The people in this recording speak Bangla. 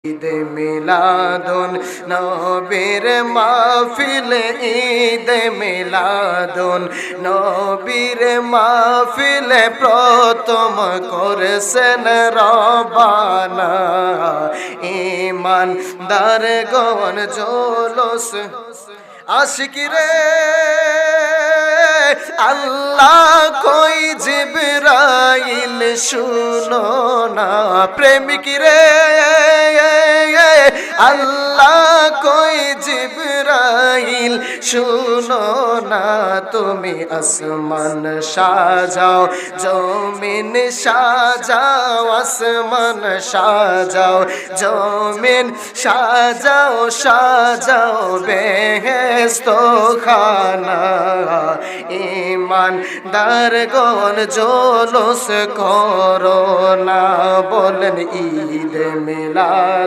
ঈদে মিলাদুন নবীর মাহফিল ঈদে মিলাদুন নবীর মাহফিল প্রথম করেছেন রবানা ঈমানদার গণ জোলস আশিকি রে আল্লাহ কই জিবরাইল শুনো না প্রেমিক রে আল্লাহ কই জিবরাইল শুনো না তুমি আসমান সাজাও জমিন সাজাও আসমান সাজাও জমিন সাজাও সাজাও বেহেশত খানা ঈমানদার গণ জোলস করো না বলেন ঈদ মিলাদ